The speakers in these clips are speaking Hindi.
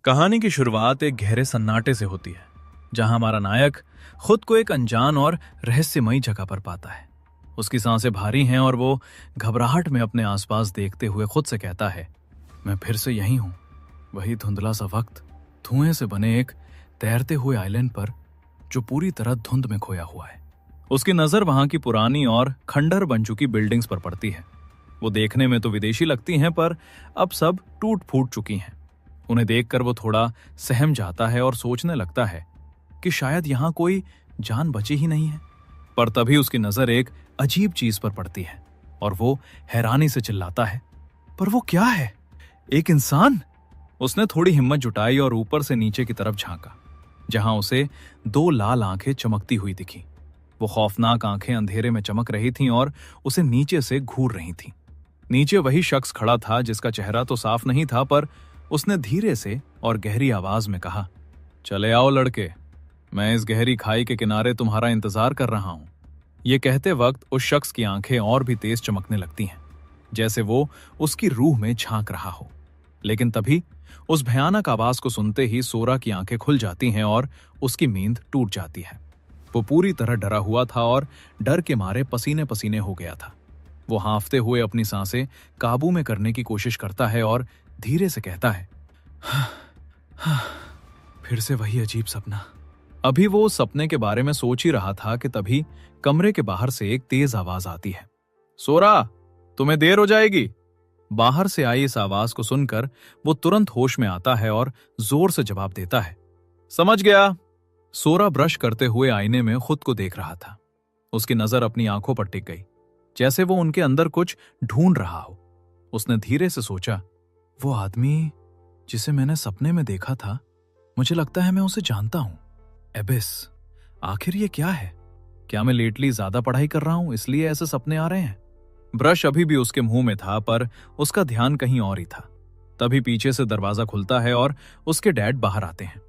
कहानी की शुरुआत एक गहरे सन्नाटे से होती है, जहां हमारा नायक खुद को एक अनजान और रहस्यमयी जगह पर पाता है। उसकी सांसें भारी हैं और वो घबराहट में अपने आसपास देखते हुए खुद से कहता है, मैं फिर से यहीं हूं। वही धुंधला सा वक्त, धुएं से बने एक तैरते हुए आइलैंड पर जो पूरी तरह धुंध में खोया हुआ है। उसकी नजर वहां की पुरानी और खंडर बन चुकी बिल्डिंग्स पर पड़ती है। वो देखने में तो विदेशी लगती हैं, पर अब सब टूट फूट चुकी हैं। उन्हें देखकर वो थोड़ा सहम जाता है और सोचने लगता है कि शायद यहां कोई जान बची ही नहीं है। पर तभी उसकी नजर एक अजीब चीज पर पड़ती है और वो हैरानी से चिल्लाता है, पर वो क्या है? एक इंसान? उसने थोड़ी हिम्मत जुटाई और ऊपर से नीचे की तरफ झांका, जहां उसे दो लाल आंखें चमकती हुई दिखी। वो खौफनाक आंखें अंधेरे में चमक रही थीं और उसे नीचे से घूर रही थीं। नीचे वही शख्स खड़ा था जिसका चेहरा तो साफ नहीं था, पर उसने धीरे से और गहरी आवाज में कहा, चले आओ लड़के, मैं इस गहरी खाई के किनारे तुम्हारा इंतजार कर रहा हूं। ये कहते वक्त उस शख्स की आंखें और भी तेज चमकने लगती हैं, जैसे वो उसकी रूह में झांक रहा हो। लेकिन तभी उस भयानक आवाज को सुनते ही सोरा की आंखें खुल जाती हैं और उसकी नींद टूट जाती है। वो पूरी तरह डरा हुआ था और डर के मारे पसीने पसीने हो गया था। वो हांफते हुए अपनी सांसें काबू में करने की कोशिश करता है और धीरे से कहता है, फिर से वही अजीब सपना। अभी वो उस सपने के बारे में सोच ही रहा था कि तभी कमरे के बाहर से एक तेज आवाज आती है, सोरा, तुम्हें देर हो जाएगी। बाहर से आई इस आवाज को सुनकर वो तुरंत होश में आता है और जोर से जवाब देता है, समझ गया। सोरा ब्रश करते हुए आईने में खुद को देख रहा था। उसकी नजर अपनी आंखों पर टिक गई, जैसे वो उनके अंदर कुछ ढूंढ रहा हो। उसने धीरे से सोचा, वो आदमी जिसे मैंने सपने में देखा था, मुझे लगता है मैं उसे जानता हूं। एबिस, आखिर ये क्या है? क्या मैं लेटली ज्यादा पढ़ाई कर रहा हूं इसलिए ऐसे सपने आ रहे हैं? ब्रश अभी भी उसके मुंह में था, पर उसका ध्यान कहीं और ही था। तभी पीछे से दरवाजा खुलता है और उसके डैड बाहर आते हैं।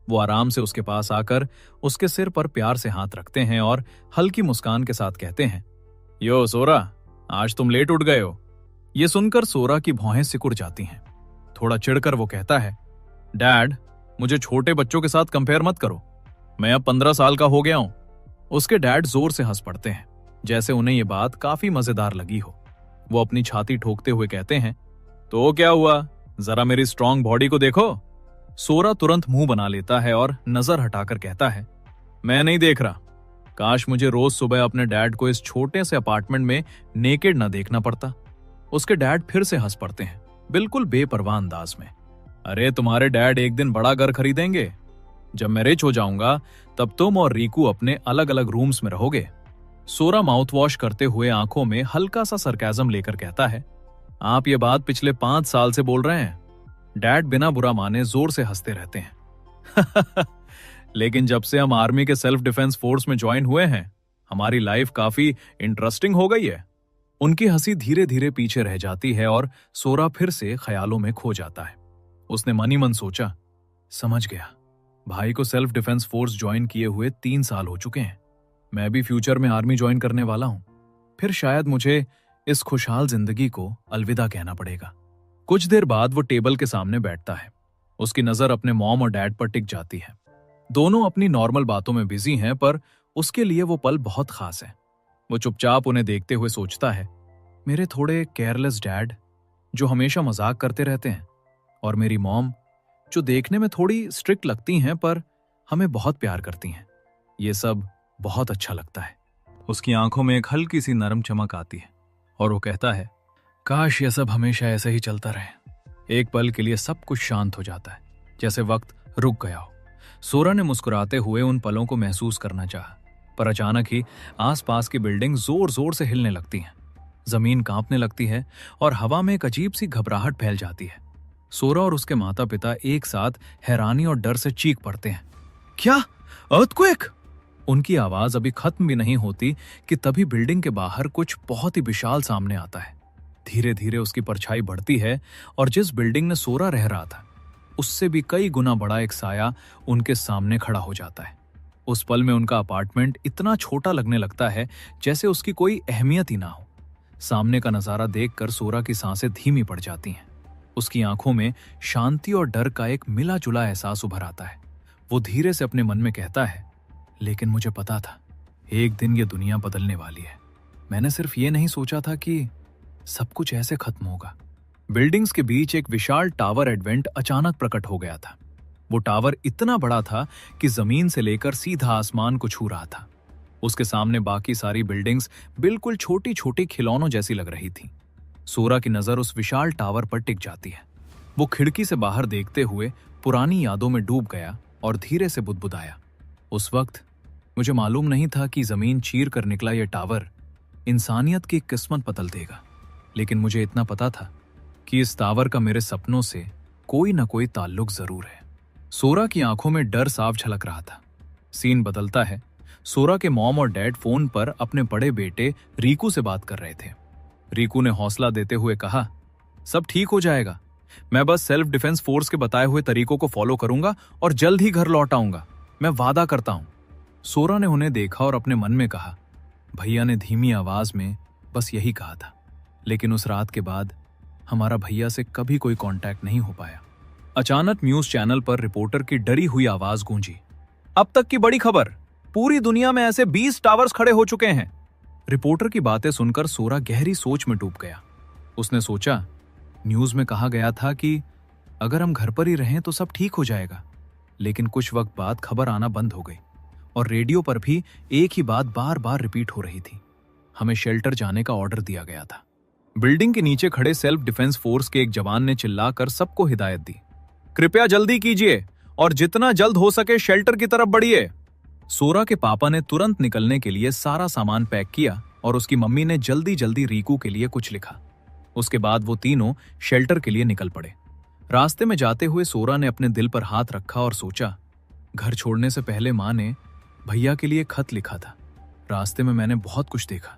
वो आराम से उसके पास आकर उसके सिर पर प्यार से हाथ रखते हैं और हल्की मुस्कान के साथ कहते हैं, यो सोरा, आज तुम लेट उठ गए हो। ये सुनकर सोरा की भौहें सिकुड़ जाती हैं। थोड़ा चिढ़कर वो कहता है, डैड, मुझे छोटे बच्चों के साथ कंपेयर मत करो, मैं अब 15 साल का हो गया हूं। उसके डैड जोर से हंस पड़ते हैं, जैसे उन्हें ये बात काफी मजेदार लगी हो। वो अपनी छाती ठोकते हुए कहते हैं, तो क्या हुआ, जरा मेरी स्ट्रांग बॉडी को देखो। सोरा तुरंत मुंह बना लेता है और नजर हटाकर कहता है, मैं नहीं देख रहा। काश मुझे रोज सुबह अपने डैड को इस छोटे से अपार्टमेंट में नेकेड न देखना पड़ता। उसके डैड फिर से हंस पड़ते हैं, बिल्कुल बेपरवाह अंदाज में। अरे तुम्हारे डैड एक दिन बड़ा घर खरीदेंगे। जब मैं रिच हो जाऊंगा तब तुम और रीकू अपने अलग अलग रूम्स में रहोगे। सोरा माउथ वॉश करते हुए आंखों में हल्का सा सरकाज़म लेकर कहता है, आप ये बात पिछले 5 साल से बोल रहे हैं। डैड बिना बुरा माने जोर से हंसते रहते हैं। लेकिन जब से हम आर्मी के सेल्फ डिफेंस फोर्स में ज्वाइन हुए हैं, हमारी लाइफ काफी इंटरेस्टिंग हो गई है। उनकी हंसी धीरे धीरे पीछे रह जाती है और सोरा फिर से ख्यालों में खो जाता है। उसने मन ही मन सोचा, समझ गया, भाई को सेल्फ डिफेंस फोर्स ज्वाइन किए हुए 3 साल हो चुके हैं। मैं भी फ्यूचर में आर्मी ज्वाइन करने वाला हूं। फिर शायद मुझे इस खुशहाल जिंदगी को अलविदा कहना पड़ेगा। कुछ देर बाद वो टेबल के सामने बैठता है। उसकी नजर अपने मॉम और डैड पर टिक जाती है। दोनों अपनी नॉर्मल बातों में बिजी हैं, पर उसके लिए वो पल बहुत खास है। वो चुपचाप उन्हें देखते हुए सोचता है, मेरे थोड़े केयरलेस डैड जो हमेशा मजाक करते रहते हैं, और मेरी मॉम जो देखने में थोड़ी स्ट्रिक्ट लगती हैं पर हमें बहुत प्यार करती हैं। ये सब बहुत अच्छा लगता है। उसकी आंखों में एक हल्की सी नरम चमक आती है और वो कहता है, काश ये सब हमेशा ऐसे ही चलता रहे। एक पल के लिए सब कुछ शांत हो जाता है, जैसे वक्त रुक गया हो। सोरा ने मुस्कुराते हुए उन पलों को महसूस करना चाहा, पर अचानक ही आसपास की बिल्डिंग जोर जोर से हिलने लगती हैं। जमीन कांपने लगती है और हवा में एक अजीब सी घबराहट फैल जाती है। सोरा और उसके माता पिता एक साथ हैरानी और डर से चीख पड़ते हैं, क्या अर्थक्वेक? उनकी आवाज अभी खत्म भी नहीं होती कि तभी बिल्डिंग के बाहर कुछ बहुत ही विशाल सामने आता है। धीरे धीरे उसकी परछाई बढ़ती है और जिस बिल्डिंग में सोरा रह रहा था उससे भी कई गुना बड़ा एक साया उनके सामने खड़ा हो जाता है। उस पल में उनका अपार्टमेंट इतना छोटा लगने लगता है जैसे उसकी कोई अहमियत ही ना हो। सामने का नजारा देखकर सोरा की सांसें धीमी पड़ जाती हैं। उसकी आंखों में शांति और डर का एक मिला जुला एहसास उभर आता है। वो धीरे से अपने मन में कहता है, लेकिन मुझे पता था एक दिन ये दुनिया बदलने वाली है। मैंने सिर्फ ये नहीं सोचा था कि सब कुछ ऐसे खत्म होगा। बिल्डिंग्स के बीच एक विशाल टावर एडवेंट अचानक प्रकट हो गया था। वो टावर इतना बड़ा था कि जमीन से लेकर सीधा आसमान को छू रहा था। उसके सामने बाकी सारी बिल्डिंग्स बिल्कुल छोटी छोटी खिलौनों जैसी लग रही थी। सोरा की नजर उस विशाल टावर पर टिक जाती है। वो खिड़की से बाहर देखते हुए पुरानी यादों में डूब गया और धीरे से बुदबुदाया, उस वक्त मुझे मालूम नहीं था कि जमीन चीर कर निकला यह टावर इंसानियत की किस्मत बदल देगा। लेकिन मुझे इतना पता था कि इस टावर का मेरे सपनों से कोई ना कोई ताल्लुक जरूर है। सोरा की आंखों में डर साफ झलक रहा था। सीन बदलता है। सोरा के मॉम और डैड फोन पर अपने बड़े बेटे रीकू से बात कर रहे थे। रीकू ने हौसला देते हुए कहा, सब ठीक हो जाएगा। मैं बस सेल्फ डिफेंस फोर्स के बताए हुए तरीकों को फॉलो करूंगा और जल्द ही घर लौट आऊंगा, मैं वादा करता हूं। सोरा ने उन्हें देखा और अपने मन में कहा, भैया ने धीमी आवाज में बस यही कहा था। लेकिन उस रात के बाद हमारा भैया से कभी कोई कांटेक्ट नहीं हो पाया। अचानक न्यूज चैनल पर रिपोर्टर की डरी हुई आवाज गूंजी, अब तक की बड़ी खबर, पूरी दुनिया में ऐसे 20 टावर्स खड़े हो चुके हैं। रिपोर्टर की बातें सुनकर सोरा गहरी सोच में डूब गया। उसने सोचा, न्यूज में कहा गया था कि अगर हम घर पर ही रहें तो सब ठीक हो जाएगा। लेकिन कुछ वक्त बाद खबर आना बंद हो गई और रेडियो पर भी एक ही बात बार बार रिपीट हो रही थी, हमें शेल्टर जाने का ऑर्डर दिया गया था। बिल्डिंग के नीचे खड़े सेल्फ डिफेंस फोर्स के एक जवान ने चिल्लाकर सबको हिदायत दी, कृपया जल्दी कीजिए और जितना जल्द हो सके शेल्टर की तरफ बढ़िए। सोरा के पापा ने तुरंत निकलने के लिए सारा सामान पैक किया और उसकी मम्मी ने जल्दी जल्दी रीकू के लिए कुछ लिखा। उसके बाद वो तीनों शेल्टर के लिए निकल पड़े। रास्ते में जाते हुए सोरा ने अपने दिल पर हाथ रखा और सोचा, घर छोड़ने से पहले माँ ने भैया के लिए खत लिखा था। रास्ते में मैंने बहुत कुछ देखा।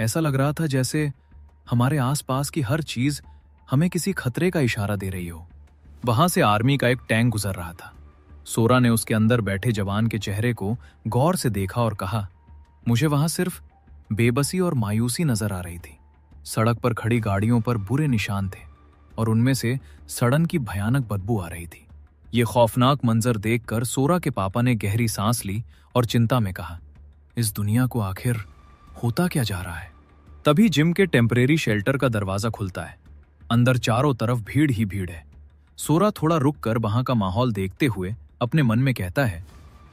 ऐसा लग रहा था जैसे हमारे आसपास की हर चीज हमें किसी खतरे का इशारा दे रही हो। वहां से आर्मी का एक टैंक गुजर रहा था। सोरा ने उसके अंदर बैठे जवान के चेहरे को गौर से देखा और कहा, मुझे वहां सिर्फ बेबसी और मायूसी नजर आ रही थी। सड़क पर खड़ी गाड़ियों पर बुरे निशान थे और उनमें से सड़न की भयानक बदबू आ रही थी। ये खौफनाक मंजर देखकर सोरा के पापा ने गहरी सांस ली और चिंता में कहा, इस दुनिया को आखिर होता क्या जा रहा है। तभी जिम के टेम्परेरी शेल्टर का दरवाजा खुलता है। अंदर चारों तरफ भीड़ ही भीड़ है। सोरा थोड़ा रुक कर वहां का माहौल देखते हुए अपने मन में कहता है,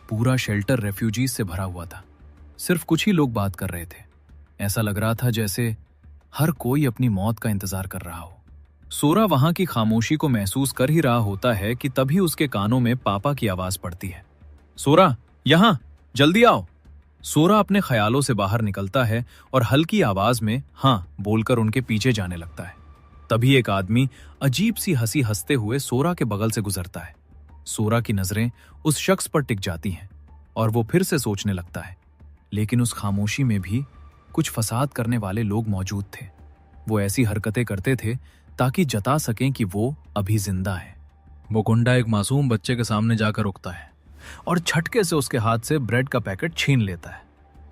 पूरा शेल्टर रेफ्यूजीज से भरा हुआ था। सिर्फ कुछ ही लोग बात कर रहे थे। ऐसा लग रहा था जैसे हर कोई अपनी मौत का इंतजार कर रहा हो। सोरा वहां की खामोशी को महसूस कर ही रहा होता है कि तभी उसके कानों में पापा की आवाज पड़ती है, सोरा यहां, जल्दी आओ। सोरा अपने ख्यालों से बाहर निकलता है और हल्की आवाज में हाँ बोलकर उनके पीछे जाने लगता है। तभी एक आदमी अजीब सी हंसी हंसते हुए सोरा के बगल से गुजरता है। सोरा की नजरें उस शख्स पर टिक जाती हैं और वो फिर से सोचने लगता है, लेकिन उस खामोशी में भी कुछ फसाद करने वाले लोग मौजूद थे। वो ऐसी हरकतें करते थे ताकि जता सकें कि वो अभी जिंदा है। वो गुंडा एक मासूम बच्चे के सामने जाकर रुकता है और झटके से उसके हाथ से ब्रेड का पैकेट छीन लेता है।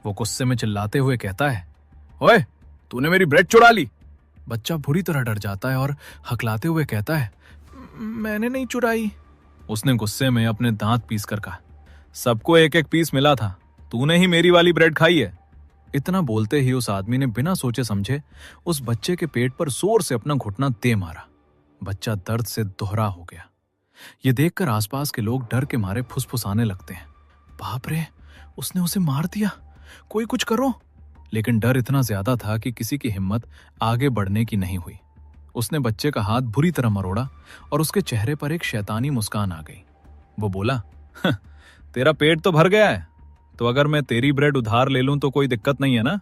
वो गुस्से में चिल्लाते हुए कहता है, ओए, तूने मेरी ब्रेड चुरा ली। बच्चा बुरी तरह डर जाता है और हकलाते हुए कहता है, मैंने नहीं चुराई। उसने गुस्से में अपने दांत पीस कर कहा, सबको एक एक पीस मिला था, तूने ही मेरी वाली ब्रेड खाई है। इतना बोलते ही उस आदमी ने बिना सोचे समझे उस बच्चे के पेट पर जोर से अपना घुटना दे मारा। बच्चा दर्द से दोहरा हो गया। ये देखकर आसपास के लोग डर के मारे फुसफुसाने लगते हैं, बाप रे, उसने उसे मार दिया, कोई कुछ करो। लेकिन डर इतना ज्यादा था कि किसी की हिम्मत आगे बढ़ने की नहीं हुई। उसने बच्चे का हाथ बुरी तरह मरोड़ा और उसके चेहरे पर एक शैतानी मुस्कान आ गई। वो बोला, तेरा पेट तो भर गया है, तो अगर मैं तेरी ब्रेड उधार ले लूं तो कोई दिक्कत नहीं है ना।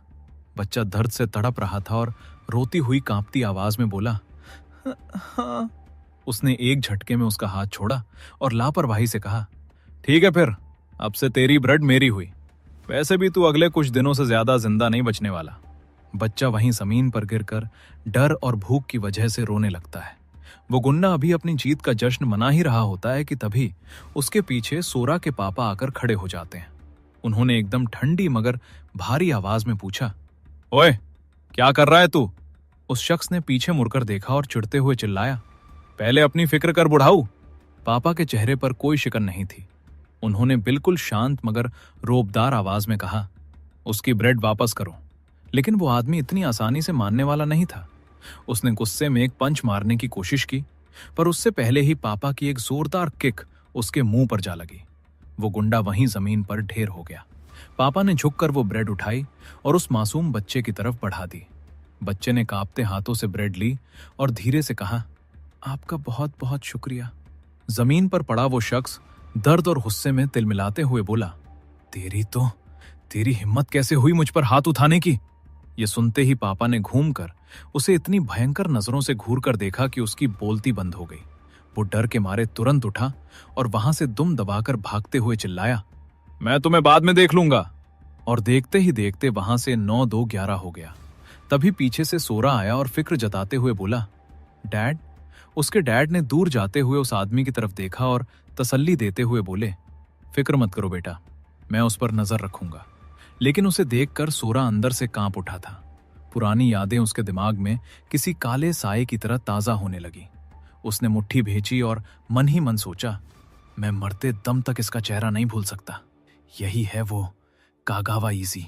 बच्चा दर्द से तड़प रहा था और रोती हुई कांपती आवाज में बोला, हाँ। उसने एक झटके में उसका हाथ छोड़ा और लापरवाही से कहा, ठीक है फिर, अब से तेरी ब्रेड मेरी हुई। वैसे भी तू अगले कुछ दिनों से ज्यादा जिंदा नहीं बचने वाला। बच्चा वहीं जमीन पर गिरकर डर और भूख की वजह से रोने लगता है। वो गुंडा अभी अपनी जीत का जश्न मना ही रहा होता है कि तभी उसके पीछे सोरा के पापा आकर खड़े हो जाते हैं। उन्होंने एकदम ठंडी मगर भारी आवाज में पूछा, ओए, क्या कर रहा है तू? उस शख्स ने पीछे मुड़कर देखा और चिढ़ते हुए चिल्लाया, पहले अपनी फिक्र कर बुढ़ाऊ। पापा के चेहरे पर कोई शिकन नहीं थी। उन्होंने बिल्कुल शांत मगर रोबदार आवाज में कहा, उसकी ब्रेड वापस करो। लेकिन वो आदमी इतनी आसानी से मानने वाला नहीं था। उसने गुस्से में एक पंच मारने की कोशिश की, पर उससे पहले ही पापा की एक जोरदार किक उसके मुंह पर जा लगी। वो गुंडा वहीं जमीन पर ढेर हो गया। पापा ने झुककर वो ब्रेड उठाई और उस मासूम बच्चे की तरफ बढ़ा दी। बच्चे ने कांपते हाथों से ब्रेड ली और धीरे से कहा, आपका बहुत बहुत शुक्रिया। जमीन पर पड़ा वो शख्स दर्द और गुस्से में तिलमिलाते हुए बोला, तेरी हिम्मत कैसे हुई मुझ पर हाथ उठाने की? ये सुनते ही पापा ने घूमकर उसे इतनी भयंकर नजरों से घूर कर देखा कि उसकी बोलती बंद हो गई। वो डर के मारे तुरंत उठा और वहां से दुम दबाकर भागते हुए चिल्लाया, मैं तुम्हें बाद में देख लूंगा। और देखते ही देखते वहां से 9-2-11 हो गया। तभी पीछे से सोरा आया और फिक्र जताते हुए बोला, डैड। उसके डैड ने दूर जाते हुए उस आदमी की तरफ देखा और तसल्ली देते हुए बोले, फिक्र मत करो बेटा, मैं उस पर नजर रखूंगा। लेकिन उसे देखकर सोरा अंदर से कांप उठा था। पुरानी यादें उसके दिमाग में किसी काले साए की तरह ताजा होने लगी। उसने मुट्ठी भेजी और मन ही मन सोचा, मैं मरते दम तक इसका चेहरा नहीं भूल सकता। यही है वो कागावा इजी।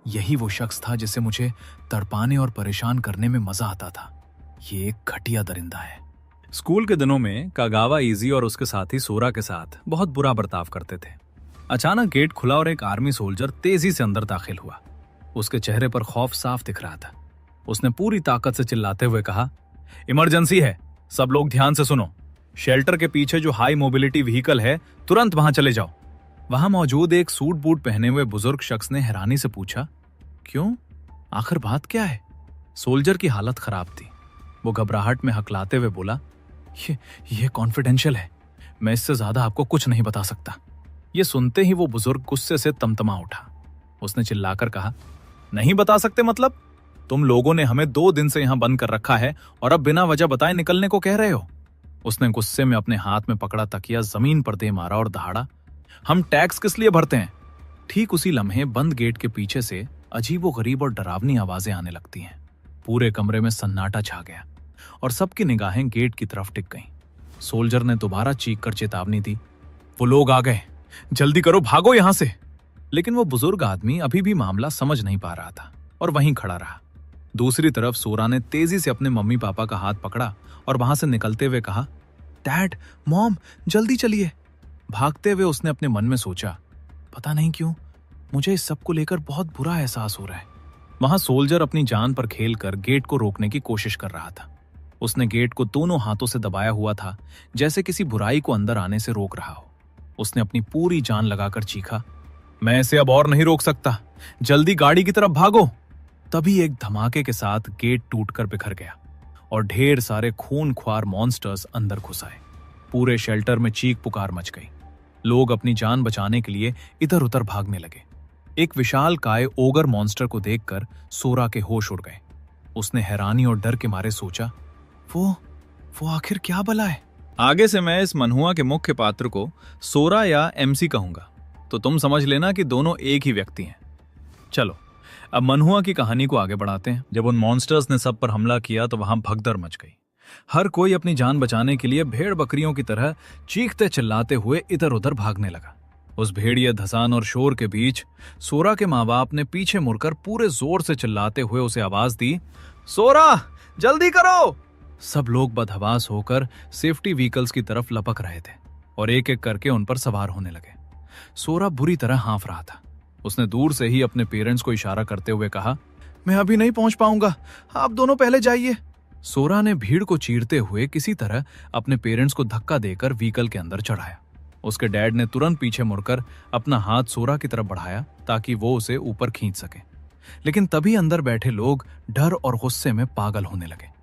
यही वो शख्स था जिसे मुझे तड़पाने और परेशान करने में मजा आता था। ये एक घटिया दरिंदा है। स्कूल के दिनों में कागावा इजी और उसके साथी सोरा के साथ बहुत बुरा बर्ताव करते थे। अचानक गेट खुला और एक आर्मी सोल्जर तेजी से अंदर दाखिल हुआ। उसके चेहरे पर खौफ साफ दिख रहा था। उसने पूरी ताकत से चिल्लाते हुए कहा, इमरजेंसी है, सब लोग ध्यान से सुनो। शेल्टर के पीछे जो हाई मोबिलिटी व्हीकल है, तुरंत वहां चले जाओ। वहां मौजूद एक सूट बूट पहने हुए बुजुर्ग शख्स ने हैरानी से पूछा, क्यों? आखिर बात क्या है? सोल्जर की हालत खराब थी। वो घबराहट में हकलाते हुए बोला, ये कॉन्फिडेंशियल है, मैं इससे ज्यादा आपको कुछ नहीं बता सकता। ये सुनते ही वो बुजुर्ग गुस्से से तमतमा उठा। उसने चिल्लाकर कहा, नहीं बता सकते मतलब? तुम लोगों ने हमें 2 दिन से यहां बंद कर रखा है और अब बिना वजह बताए निकलने को कह रहे हो? उसने गुस्से में अपने हाथ में पकड़ा तकिया जमीन पर दे मारा और दहाड़ा, हम टैक्स किस लिए भरते हैं? ठीक उसी लम्हे बंद गेट के पीछे से अजीबोगरीब और डरावनी आवाजें आने लगती हैं। पूरे कमरे में सन्नाटा छा गया और सबकी निगाहें गेट की तरफ टिक गईं। सोल्जर ने दोबारा चीख कर चेतावनी दी, वो लोग आ गए, जल्दी करो, भागो यहां से। लेकिन वो बुजुर्ग आदमी अभी भी मामला समझ नहीं पा रहा था और वहीं खड़ा रहा। दूसरी तरफ सोरा ने तेजी से अपने मम्मी पापा का हाथ पकड़ा और वहां से निकलते हुए कहा, डैड, मॉम, जल्दी चलिए। भागते हुए उसने अपने मन में सोचा, पता नहीं क्यों मुझे इस सब को लेकर बहुत बुरा एहसास हो रहा है। वहां सोल्जर अपनी जान पर खेलकर गेट को रोकने की कोशिश कर रहा था। उसने गेट को दोनों हाथों से दबाया हुआ था, जैसे किसी बुराई को अंदर आने से रोक रहा हो। उसने अपनी पूरी जान लगाकर चीखा, मैं इसे अब और नहीं रोक सकता, जल्दी गाड़ी की तरफ भागो। तभी एक धमाके के साथ गेट टूटकर बिखर गया और ढेर सारे खूनख्वार मॉन्स्टर्स अंदर घुस आए। पूरे शेल्टर में चीख पुकार मच गई। लोग अपनी जान बचाने के लिए इधर उधर भागने लगे। एक विशाल काय ओगर मॉन्स्टर को देखकर सोरा के होश उड़ गए। उसने हैरानी और डर के मारे सोचा, वो आखिर क्या भला है? आगे से मैं इस मनहुआ के मुख्य पात्र को सोरा या एमसी कहूंगा, तो तुम समझ लेना कि दोनों एक ही व्यक्ति हैं। चलो अब मनहुआ की कहानी को आगे बढ़ाते हैं। जब उन मॉन्स्टर्स ने सब पर हमला किया तो वहां भगदड़ मच गई। हर कोई अपनी जान बचाने के लिए भेड़ बकरियों की तरह चीखते चिल्लाते हुए इधर उधर भागने लगा। उस भेड़िए धसान और शोर के बीच सोरा के माँ बाप ने पीछे मुड़कर पूरे जोर से चिल्लाते हुए उसे आवाज दी, सोरा, जल्दी करो। सब लोग बदहवास होकर सेफ्टी व्हीकल्स की तरफ लपक रहे थे और एक एक करके उन पर सवार होने लगे। सोरा बुरी तरह हाँफ रहा था। उसने दूर से ही अपने पेरेंट्स को इशारा करते हुए कहा, मैं अभी नहीं पहुंच पाऊंगा, आप दोनों पहले जाइए। सोरा ने भीड़ को चीरते हुए किसी तरह अपने पेरेंट्स को धक्का देकर व्हीकल के अंदर चढ़ाया। उसके डैड ने तुरंत पीछे मुड़कर अपना हाथ सोरा की तरफ बढ़ाया ताकि वो उसे ऊपर खींच सके। लेकिन तभी अंदर बैठे लोग डर और गुस्से में पागल होने लगे।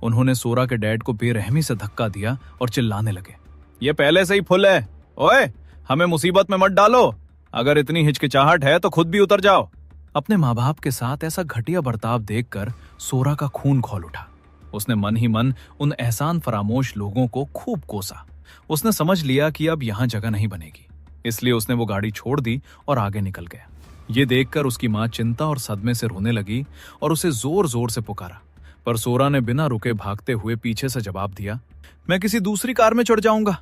उन्होंने सोरा के डैड को बेरहमी से धक्का दिया और चिल्लाने लगे, ये पहले से ही फुल है, ओए हमें मुसीबत में मत डालो, अगर इतनी हिचकिचाहट है तो खुद भी उतर जाओ। अपने माँ बाप के साथ ऐसा घटिया बर्ताव देखकर सोरा का खून खौल उठा। उसने मन ही मन उन एहसान फरामोश लोगों को खूब कोसा। उसने समझ लिया कि अब यहाँ जगह नहीं बनेगी, इसलिए उसने वो गाड़ी छोड़ दी और आगे निकल गया। ये देखकर उसकी माँ चिंता और सदमे से रोने लगी और उसे जोर जोर से पुकारा, पर सोरा ने बिना रुके भागते हुए पीछे से जवाब दिया, मैं किसी दूसरी कार में चढ़ जाऊंगा।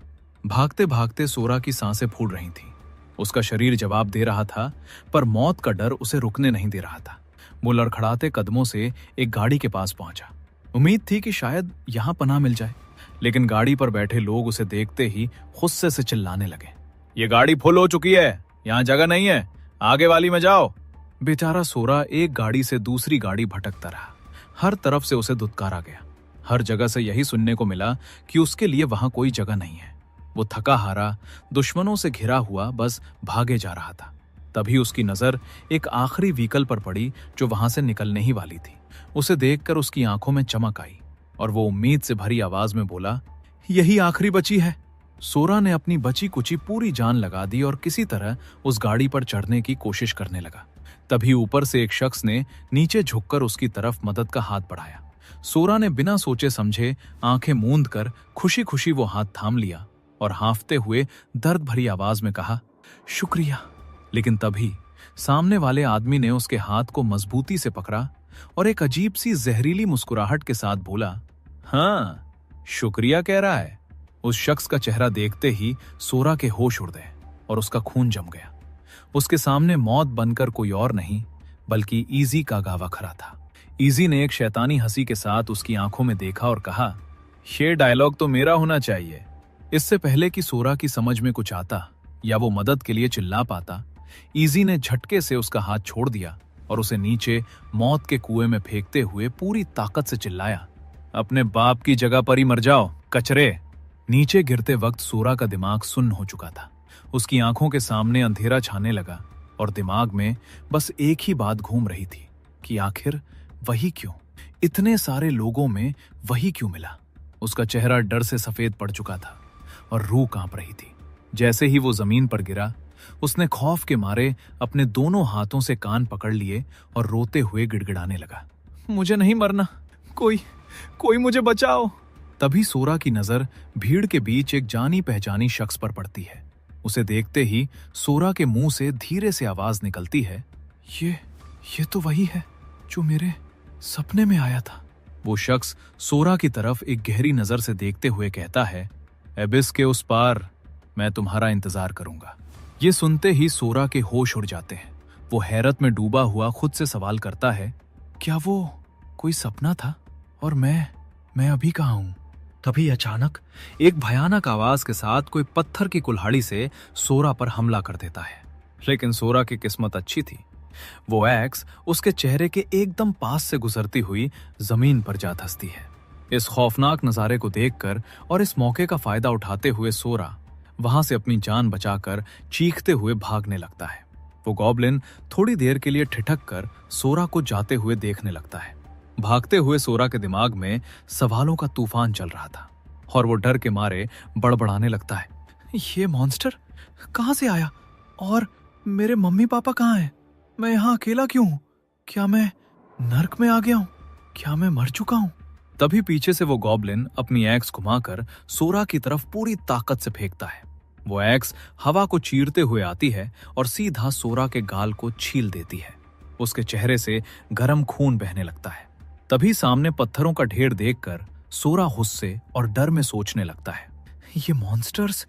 भागते भागते सोरा की सांसें फूल रही थीं। उसका शरीर जवाब दे रहा था, पर मौत का डर उसे रुकने नहीं दे रहा था। वो लड़खड़ाते कदमों से एक गाड़ी के पास पहुंचा। उम्मीद थी कि शायद यहां पनाह मिल जाए, लेकिन गाड़ी पर बैठे लोग उसे देखते ही गुस्से से चिल्लाने लगे, ये गाड़ी फुल हो चुकी है, यहां जगह नहीं है, आगे वाली में जाओ। बेचारा सोरा एक गाड़ी से दूसरी गाड़ी भटकता रहा। हर तरफ से उसे धुतकारा गया। हर जगह से यही सुनने को मिला कि उसके लिए वहां कोई जगह नहीं है। वो थका हारा, दुश्मनों से घिरा हुआ बस भागे जा रहा था। तभी उसकी नजर एक आखिरी व्हीकल पर पड़ी जो वहां से निकलने ही वाली थी। उसे देखकर उसकी आंखों में चमक आई और वो उम्मीद से भरी आवाज में बोला, यही आखिरी बची है। सोरा ने अपनी बची कुची पूरी जान लगा दी और किसी तरह उस गाड़ी पर चढ़ने की कोशिश करने लगा। तभी ऊपर से एक शख्स ने नीचे झुककर उसकी तरफ मदद का हाथ बढ़ाया। सोरा ने बिना सोचे समझे आंखें मूंद कर खुशी खुशी वो हाथ थाम लिया और हांफते हुए दर्द भरी आवाज में कहा, शुक्रिया। लेकिन तभी सामने वाले आदमी ने उसके हाथ को मजबूती से पकड़ा और एक अजीब सी जहरीली मुस्कुराहट के साथ बोला, हाँ, शुक्रिया कह रहा है। उस शख्स का चेहरा देखते ही सोरा के होश उड़ गए और उसका खून जम गया। उसके सामने मौत बनकर कोई और नहीं बल्कि इजी का गावा खड़ा था। इजी ने एक शैतानी हंसी के साथ उसकी आंखों में देखा और कहा, ये डायलॉग तो मेरा होना चाहिए। इससे पहले कि सोरा की समझ में कुछ आता या वो मदद के लिए चिल्ला पाता, इजी ने झटके से उसका हाथ छोड़ दिया और उसे नीचे मौत के कुएं में फेंकते हुए पूरी ताकत से चिल्लाया, अपने बाप की जगह पर ही मर जाओ, कचरे। नीचे गिरते वक्त सोरा का दिमाग सुन्न हो चुका था। उसकी आंखों के सामने अंधेरा छाने लगा और दिमाग में बस एक ही बात घूम रही थी कि आखिर वही क्यों, इतने सारे लोगों में वही क्यों मिला। उसका चेहरा डर से सफेद पड़ चुका था और रूह कांप रही थी। जैसे ही वो जमीन पर गिरा, उसने खौफ के मारे अपने दोनों हाथों से कान पकड़ लिए और रोते हुए गिड़गिड़ाने लगा, मुझे नहीं मरना, कोई मुझे बचाओ। तभी सोरा की नजर भीड़ के बीच एक जानी पहचानी शख्स पर पड़ती है। उसे देखते ही सोरा के मुंह से धीरे से आवाज निकलती है, ये तो वही है जो मेरे सपने में आया था। वो शख्स सोरा की तरफ एक गहरी नजर से देखते हुए कहता है, एबिस के उस पार मैं तुम्हारा इंतजार करूंगा। ये सुनते ही सोरा के होश उड़ जाते हैं। वो हैरत में डूबा हुआ खुद से सवाल करता है, क्या वो कोई सपना था और मैं अभी कहाँ हूं? तभी अचानक एक भयानक आवाज के साथ कोई पत्थर की कुल्हाड़ी से सोरा पर हमला कर देता है। लेकिन सोरा की किस्मत अच्छी थी। वो एक्स उसके चेहरे के एकदम पास से गुजरती हुई जमीन पर जा धंसती है। इस खौफनाक नजारे को देखकर और इस मौके का फायदा उठाते हुए सोरा वहां से अपनी जान बचाकर चीखते हुए भागने लगता है। वो गॉब्लिन थोड़ी देर के लिए ठिठक कर सोरा को जाते हुए देखने लगता है। भागते हुए सोरा के दिमाग में सवालों का तूफान चल रहा था और वो डर के मारे बड़बड़ाने लगता है, ये मॉन्स्टर कहां से आया और मेरे मम्मी पापा कहां हैं? मैं यहां अकेला क्यों हूं? क्या मैं नर्क में आ गया हूं? क्या मैं मर चुका हूं? तभी पीछे से वो गॉब्लिन अपनी एक्स घुमाकर सोरा की तरफ पूरी ताकत से फेंकता है। वो एक्स हवा को चीरते हुए आती है और सीधा सोरा के गाल को छील देती है। उसके चेहरे से गर्म खून बहने लगता है। तभी सामने पत्थरों का ढेर देखकर सोरा गुस्से और डर में सोचने लगता है, ये मॉन्स्टर्स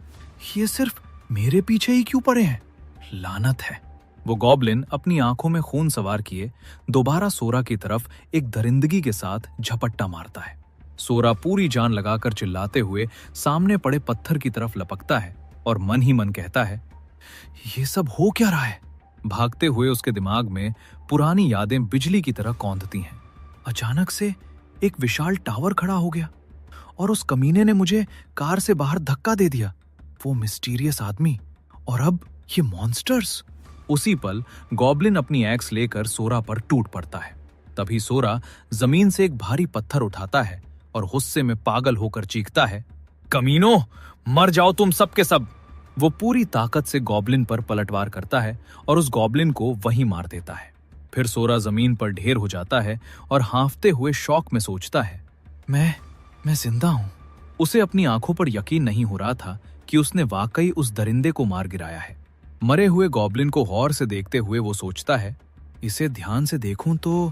ये सिर्फ मेरे पीछे ही क्यों पड़े हैं? लानत है। वो गॉब्लिन अपनी आंखों में खून सवार किए दोबारा सोरा की तरफ एक दरिंदगी के साथ झपट्टा मारता है। सोरा पूरी जान लगाकर चिल्लाते हुए सामने पड़े पत्थर की तरफ लपकता है और मन ही मन कहता है, ये सब हो क्या रहा है? भागते हुए उसके दिमाग में पुरानी यादें बिजली की तरह कौंधती हैं। अचानक से एक विशाल टावर खड़ा हो गया और उस कमीने ने मुझे कार से बाहर धक्का दे दिया। वो मिस्टीरियस आदमी और अब ये मॉन्स्टर्स। उसी पल गॉब्लिन अपनी एक्स लेकर सोरा पर टूट पड़ता है। तभी सोरा जमीन से एक भारी पत्थर उठाता है और गुस्से में पागल होकर चीखता है, कमीनों, मर जाओ तुम सब के सब। वो पूरी ताकत से गॉब्लिन पर पलटवार करता है और उस गॉब्लिन को वहीं मार देता है। फिर सोरा जमीन पर ढेर हो जाता है और हांफते हुए शौक में सोचता है, मैं जिंदा हूं। उसे अपनी आंखों पर यकीन नहीं हो रहा था कि उसने वाकई उस दरिंदे को मार गिराया है। मरे हुए गॉब्लिन को गौर से देखते हुए वो सोचता है, इसे ध्यान से देखूं तो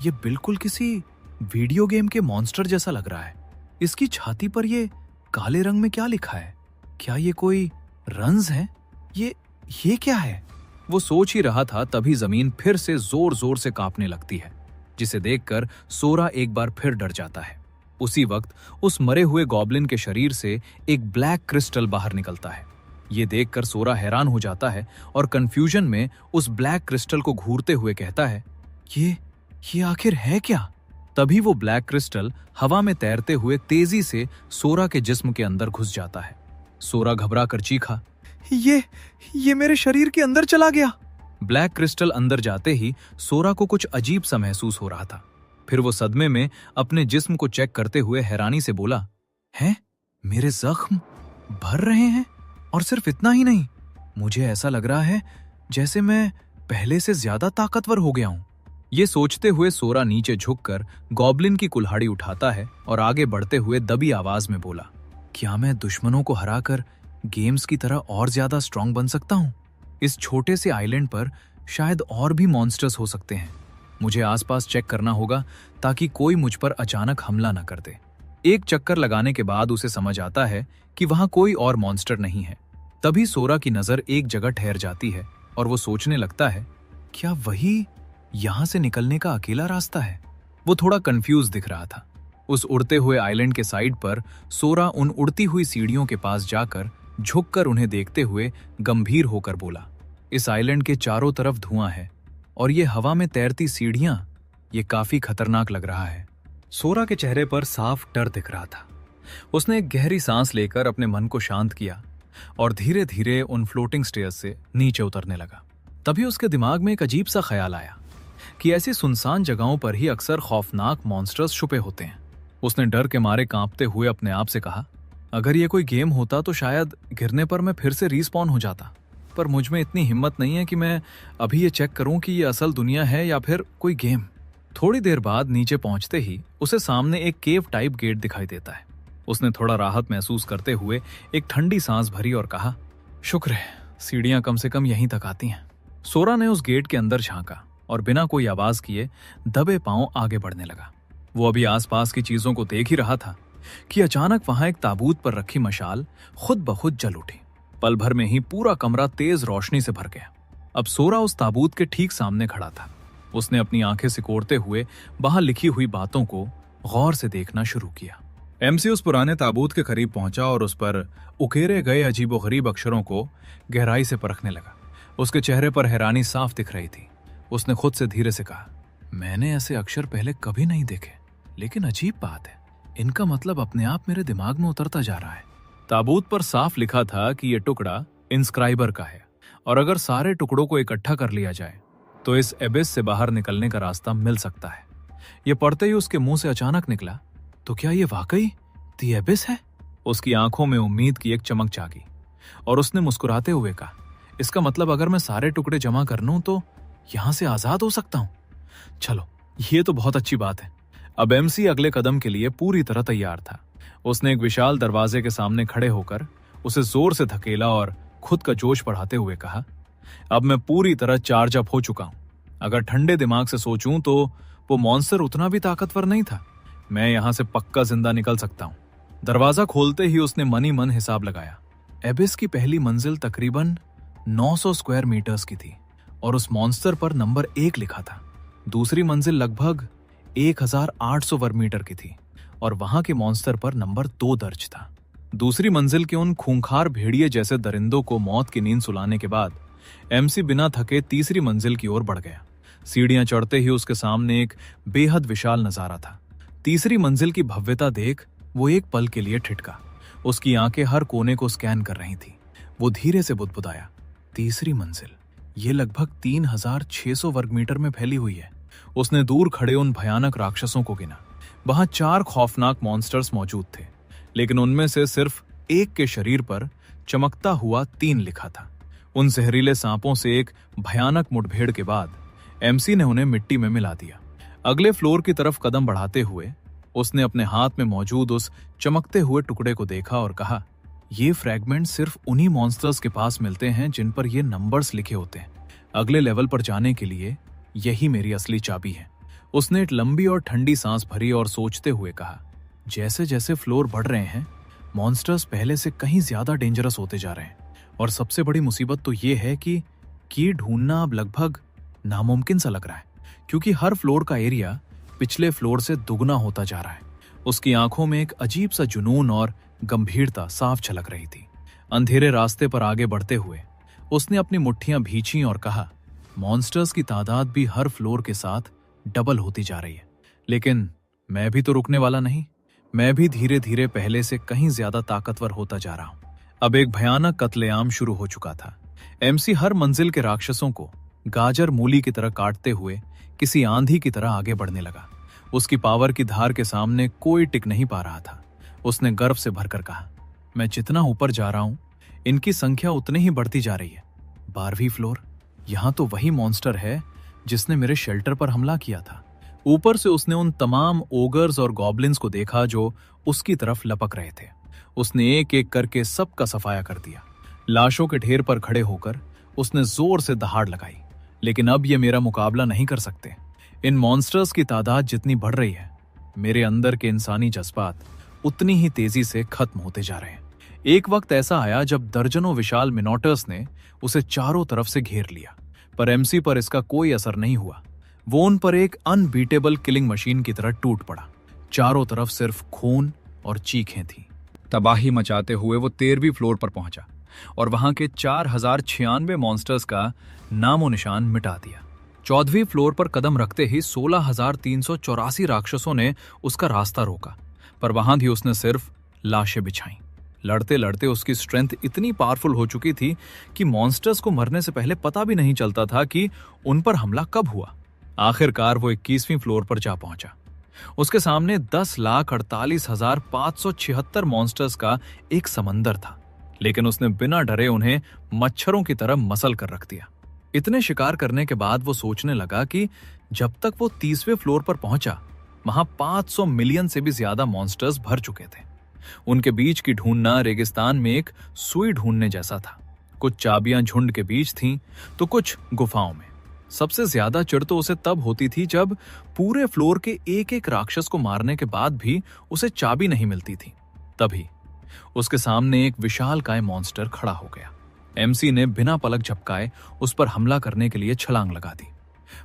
ये बिल्कुल किसी वीडियो गेम के मॉन्स्टर जैसा लग रहा है। इसकी छाती पर ये काले रंग में क्या लिखा है? क्या ये कोई रंज है? ये क्या है? वो सोच ही रहा था तभी जमीन फिर से जोर जोर से कांपने लगती है, जिसे देखकर सोरा एक बार फिर डर जाता है। उसी वक्त उस मरे हुए गॉब्लिन के शरीर से एक ब्लैक क्रिस्टल बाहर निकलता है। ये देखकर सोरा हैरान हो जाता है और कंफ्यूजन में उस ब्लैक क्रिस्टल को घूरते हुए कहता है, ये आखिर है क्या? तभी वो ब्लैक क्रिस्टल हवा में तैरते हुए तेजी से सोरा के जिस्म के अंदर घुस जाता है। सोरा घबरा कर चीखा, ये मेरे शरीर के अंदर चला गया। ब्लैक क्रिस्टल अंदर जाते ही सोरा को कुछ अजीब सा महसूस हो रहा था। फिर वो सदमे में अपने जिस्म को चेक करते हुए हैरानी से बोला, हैं? मेरे जख्म भर रहे हैं? और सिर्फ इतना ही नहीं, मुझे ऐसा लग रहा है जैसे मैं पहले से ज्यादा ताकतवर हो गया हूं। ये सोचते हुए सोरा नीचे झुककर गॉब्लिन की कुल्हाड़ी उठाता है और आगे बढ़ते हुए दबी आवाज में बोला, क्या मैं दुश्मनों को हराकर गेम्स की तरह और ज्यादा स्ट्रांग बन सकता हूं? इस छोटे से आइलैंड पर शायद और भी मॉन्स्टर्स हो सकते हैं। मुझे आसपास चेक करना होगा ताकि कोई मुझ पर अचानक हमला न कर दे। एक चक्कर लगाने के बाद उसे समझ आता है कि वहां कोई और मॉन्स्टर नहीं है। तभी सोरा की नजर एक जगह ठहर जाती है और वो सोचने लगता है, क्या वही यहां से निकलने का अकेला रास्ता है? वो थोड़ा कंफ्यूज दिख रहा था। उस उड़ते हुए आइलैंड के साइड पर सोरा उन उड़ती हुई सीढ़ियों के पास जाकर झुककर उन्हें देखते हुए गंभीर होकर बोला, इस आइलैंड के चारों तरफ धुआं है और ये हवा में तैरती सीढ़ियां, ये काफी खतरनाक लग रहा है। सोरा के चेहरे पर साफ डर दिख रहा था। उसने एक गहरी सांस लेकर अपने मन को शांत किया और धीरे धीरे उन फ्लोटिंग स्टेयर्स से नीचे उतरने लगा। तभी उसके दिमाग में एक अजीब सा ख्याल आया कि ऐसी सुनसान जगहों पर ही अक्सर खौफनाक मॉन्स्टर्स छुपे होते हैं। उसने डर के मारे कांपते हुए अपने आप से कहा, अगर ये कोई गेम होता तो शायद गिरने पर मैं फिर से रीस्पॉन हो जाता, पर मुझ में इतनी हिम्मत नहीं है कि मैं अभी ये चेक करूं कि ये असल दुनिया है या फिर कोई गेम। थोड़ी देर बाद नीचे पहुंचते ही उसे सामने एक केव टाइप गेट दिखाई देता है। उसने थोड़ा राहत महसूस करते हुए एक ठंडी सांस भरी और कहा, शुक्र है सीढ़ियां कम से कम यहीं तक आती हैं। सोरा ने उस गेट के अंदर झांका और बिना कोई आवाज किए दबे पांव आगे बढ़ने लगा। वो अभी आसपास की चीजों को देख ही रहा था कि अचानक वहां एक ताबूत पर रखी मशाल खुद ब खुद जल उठी। पल भर में ही पूरा कमरा तेज रोशनी से भर गया। अब सोरा उस ताबूत के ठीक सामने खड़ा था। उसने अपनी आंखें सिकोड़ते हुए वहां लिखी हुई बातों को गौर से देखना शुरू किया। एमसी उस पुराने ताबूत के करीब पहुंचा और उस पर उकेरे गए अजीबोगरीब अक्षरों को गहराई से परखने लगा। उसके चेहरे पर हैरानी साफ दिख रही थी। उसने खुद से धीरे से कहा, मैंने ऐसे अक्षर पहले कभी नहीं देखे, लेकिन अजीब बात है, इनका मतलब अपने आप मेरे दिमाग में उतरता जा रहा है। ताबूत पर साफ लिखा था कि यह टुकड़ा इंस्क्राइबर का है और अगर सारे टुकड़ों को इकट्ठा कर लिया जाए तो इस एबिस से बाहर निकलने का रास्ता मिल सकता है। यह पढ़ते ही उसके मुंह से अचानक निकला, तो क्या यह वाकई दी एबिस है? उसकी आंखों में उम्मीद की एक चमक जागी और उसने मुस्कुराते हुए कहा, इसका मतलब अगर मैं सारे टुकड़े जमा कर लूं तो यहां से आजाद हो सकता हूं। चलो, ये तो बहुत अच्छी बात है। अब एमसी अगले कदम के लिए पूरी तरह तैयार था। उसने एक विशाल दरवाजे के सामने खड़े होकर उसे जोर से धकेला और खुद का जोश बढ़ाते हुए कहा, अब मैं पूरी तरह चार्ज अप हो चुका हूं। अगर ठंडे दिमाग से सोचूं तो वो मॉन्स्टर उतना भी ताकतवर नहीं था। मैं यहां से पक्का जिंदा निकल सकता हूं। दरवाजा खोलते ही उसने मन ही मन हिसाब लगाया। एबिस की पहली मंजिल तकरीबन 900 स्क्वायर मीटर्स की थी और उस मॉन्स्टर पर नंबर 1 लिखा था। दूसरी मंजिल लगभग 1800 वर्ग मीटर की थी और वहां के मॉन्स्टर पर नंबर 2 दर्ज था। दूसरी मंजिल के उन खूंखार भेड़िए जैसे दरिंदों को मौत की नींद सुलाने के बाद एमसी बिना थके तीसरी मंजिल की ओर बढ़ गया। सीढ़ियां चढ़ते ही उसके सामने एक बेहद विशाल नजारा था। तीसरी मंजिल की भव्यता देख वो एक पल के लिए ठिठका। उसकी आंखें हर कोने को स्कैन कर रही थी। वो धीरे से बुदबुदाया, तीसरी मंजिल, ये लगभग 3600 वर्ग मीटर में फैली हुई है। उसने दूर खड़े उन भयानक राक्षसों को गिना। वहां 4 खौफनाक मॉन्स्टर्स मौजूद थे, लेकिन उनमें से सिर्फ एक के शरीर पर चमकता हुआ 3 लिखा था। उन जहरीले सांपों से एक भयानक मुठभेड़ के बाद एमसी ने उन्हें मिट्टी में मिला दिया। अगले फ्लोर की तरफ कदम बढ़ाते हुए उसने अपने हाथ में मौजूद उस चमकते हुए टुकड़े को देखा और कहा, ये फ्रैगमेंट सिर्फ उन्हीं मॉन्स्टर्स के पास मिलते हैं जिन पर ये नंबर्स लिखे होते हैं। अगले लेवल पर जाने के लिए यही मेरी असली चाबी है। उसने एक लंबी और ठंडी सांस भरी और सोचते हुए कहा, जैसे जैसे फ्लोर बढ़ रहे हैं मॉन्स्टर्स पहले से कहीं ज्यादा डेंजरस होते जा रहे हैं। और सबसे बड़ी मुसीबत तो ये है कि की ढूंढना अब लगभग नामुमकिन सा लग रहा है, क्योंकि हर फ्लोर का एरिया पिछले फ्लोर से दुगना होता जा रहा है। उसकी आंखों में एक अजीब सा जुनून और गंभीरता साफ झलक रही थी। अंधेरे रास्ते पर आगे बढ़ते हुए उसने अपनी मुट्ठियां भींची और कहा, मॉन्स्टर्स की तादाद भी हर फ्लोर के साथ डबल होती जा रही है, लेकिन मैं भी तो रुकने वाला नहीं। मैं भी धीरे धीरे पहले से कहीं ज्यादा ताकतवर होता जा रहा हूं। अब एक भयानक कत्लेआम शुरू हो चुका था। एमसी हर मंजिल के राक्षसों को गाजर मूली की तरह काटते हुए किसी आंधी की तरह आगे बढ़ने लगा। उसकी पावर की धार के सामने कोई टिक नहीं पा रहा था। उसने गर्व से भरकर कहा, मैं जितना ऊपर जा रहा हूं इनकी संख्या उतनी ही बढ़ती जा रही है। 12वीं फ्लोर, यहां तो वही मॉन्स्टर है जिसने मेरे शेल्टर पर हमला किया था। ऊपर से उसने उन तमाम ओगर्स और गॉब्लिन्स को देखा जो उसकी तरफ लपक रहे थे। उसने एक एक करके सबका सफाया कर दिया। लाशों के ढेर पर खड़े होकर उसने जोर से दहाड़ लगाई, लेकिन अब ये मेरा मुकाबला नहीं कर सकते। इन मॉन्स्टर्स की तादाद जितनी बढ़ रही है, मेरे अंदर के इंसानी जज्बात उतनी ही तेजी से खत्म होते जा रहे हैं। एक वक्त ऐसा आया जब दर्जनों विशाल मिनोटर्स ने उसे चारों तरफ से घेर लिया, पर एमसी पर इसका कोई असर नहीं हुआ। वो उन पर एक अनबीटेबल किलिंग मशीन की तरह टूट पड़ा। चारों तरफ सिर्फ खून और चीखें थीं। तबाही मचाते हुए वो 13वीं फ्लोर पर पहुंचा और वहां के 4096 मॉन्स्टर्स का नामो निशान मिटा दिया। 14वीं फ्लोर पर कदम रखते ही 16,384 राक्षसों ने उसका रास्ता रोका, पर वहां भी उसने सिर्फ लाशें बिछाई। लड़ते लड़ते उसकी स्ट्रेंथ इतनी पावरफुल हो चुकी थी कि मॉन्स्टर्स को मरने से पहले पता भी नहीं चलता था कि उन पर हमला कब हुआ। आखिरकार वो 21वीं फ्लोर पर जा पहुंचा। उसके सामने 10,48,576 मॉन्स्टर्स का एक समंदर था, लेकिन उसने बिना डरे उन्हें मच्छरों की तरह मसल कर रख दिया। इतने शिकार करने के बाद वो सोचने लगा कि जब तक वो 30वें फ्लोर पर पहुंचा, वहां 500 मिलियन से भी ज्यादा मॉन्स्टर्स भर चुके थे। उनके बीच की ढूंढना रेगिस्तान में एक सुई ढूंढने जैसा था। कुछ चाबियां झुंड के बीच थीं, तो कुछ गुफाओं में। सबसे ज्यादा चिढ़ तो उसे तब होती थी जब पूरे फ्लोर के एक एक राक्षस को मारने के बाद भी उसे चाबी नहीं मिलती थी। तभी उसके सामने एक विशालकाय मॉन्स्टर खड़ा हो गया। एमसी ने बिना पलक झपकाए उस पर हमला करने के लिए छलांग लगा दी।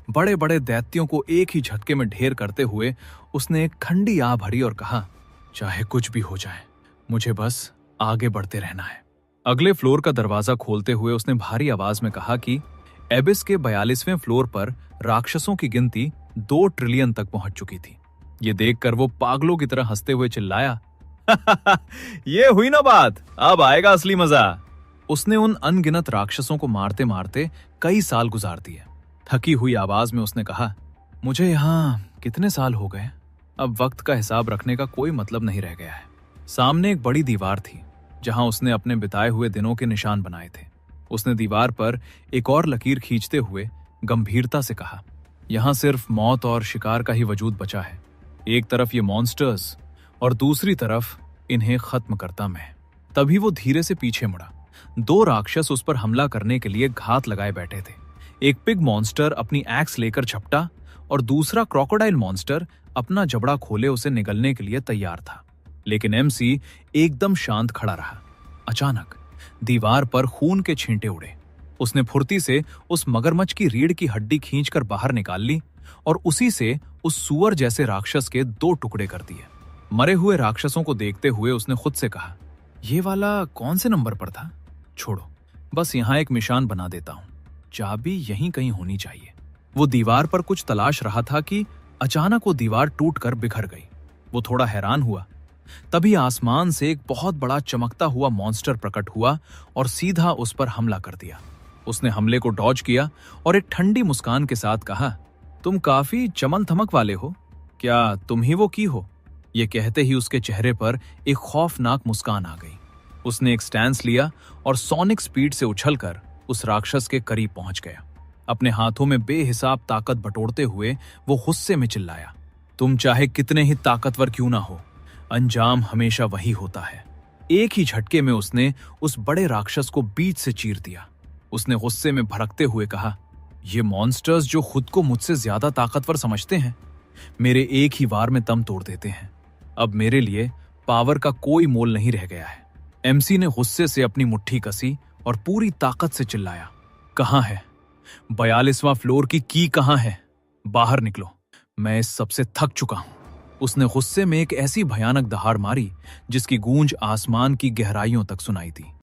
बड़े बड़े दैत्यों को एक ही झटके में ढेर करते हुए उसने एक ठंडी आह भरी और कहा, चाहे कुछ भी हो जाए, मुझे बस आगे बढ़ते रहना है। अगले फ्लोर का दरवाजा खोलते हुए उसने भारी आवाज में कहा कि एबिस के 42वें फ्लोर पर राक्षसों की गिनती 2 ट्रिलियन तक पहुंच चुकी थी। ये देखकर वो पागलों की तरह हंसते हुए चिल्लाया, ये हुई ना बात, अब आएगा असली मजा। उसने उन अनगिनत राक्षसों को मारते मारते कई साल गुजार दिए। थकी हुई आवाज में उसने कहा, मुझे यहाँ कितने साल हो गए, अब वक्त का हिसाब रखने का कोई मतलब नहीं रह गया है। सामने एक बड़ी दीवार थी जहां उसने अपने बिताए हुए दिनों के निशान बनाए थे। उसने दीवार पर एक और लकीर खींचते हुए गंभीरता से कहा, यहां सिर्फ मौत और शिकार का ही वजूद बचा है। एक तरफ ये मॉन्स्टर्स और दूसरी तरफ इन्हें खत्म करता मैं। तभी वो धीरे से पीछे मुड़ा। 2 राक्षस उस पर हमला करने के लिए घात लगाए बैठे थे। एक पिग मॉन्स्टर अपनी एक्स लेकर झपटा और दूसरा क्रोकोडाइल मॉन्स्टर अपना जबड़ा खोले उसे निगलने के लिए तैयार था। लेकिन एमसी एकदम शांत खड़ा रहा। अचानक दीवार पर खून के छींटे उड़े। उसने फुर्ती से उस मगरमच्छ की रीढ़ की हड्डी खींचकर बाहर निकाल ली और उसी से उस सुअर जैसे राक्षस के 2 टुकड़े कर दिए। मरे हुए राक्षसों को देखते हुए उसने खुद से कहा, ये वाला कौन से नंबर पर था? छोड़ो, बस यहां एक निशान बना देता हूं। चाबी यहीं कहीं होनी चाहिए। वो दीवार पर कुछ तलाश रहा था कि अचानक वो दीवार टूटकर बिखर गई। वो थोड़ा हैरान हुआ। तभी आसमान से एक बहुत बड़ा चमकता हुआ मॉन्स्टर प्रकट हुआ और सीधा उस पर हमला कर दिया। उसने हमले को डॉज किया और एक ठंडी मुस्कान के साथ कहा, तुम काफी चमक धमक वाले हो, क्या तुम ही वो की हो? ये कहते ही उसके चेहरे पर एक खौफनाक मुस्कान आ गई। उसने एक स्टैंस लिया और सोनिक स्पीड से उछलकर उस राक्षस के करीब पहुंच गया। अपने हाथों में बेहिसाब ताकत बटोरते हुए वो गुस्से में चिल्लाया, तुम चाहे कितने ही ताकतवर क्यों ना हो, अंजाम हमेशा वही होता है। एक ही झटके में उसने उस बड़े राक्षस को बीच से चीर दिया। उसने गुस्से में भड़कते हुए कहा, ये मॉन्स्टर्स जो खुद को मुझसे ज्यादा ताकतवर समझते हैं, मेरे एक ही वार में दम तोड़ देते हैं। अब मेरे लिए पावर का कोई मोल नहीं रह गया है। एमसी ने गुस्से से अपनी मुट्ठी कसी और पूरी ताकत से चिल्लाया, कहां है 42वां फ्लोर की की कहां है? बाहर निकलो, मैं इस सबसे थक चुका हूं। उसने गुस्से में एक ऐसी भयानक दहाड़ मारी जिसकी गूंज आसमान की गहराइयों तक सुनाई दी।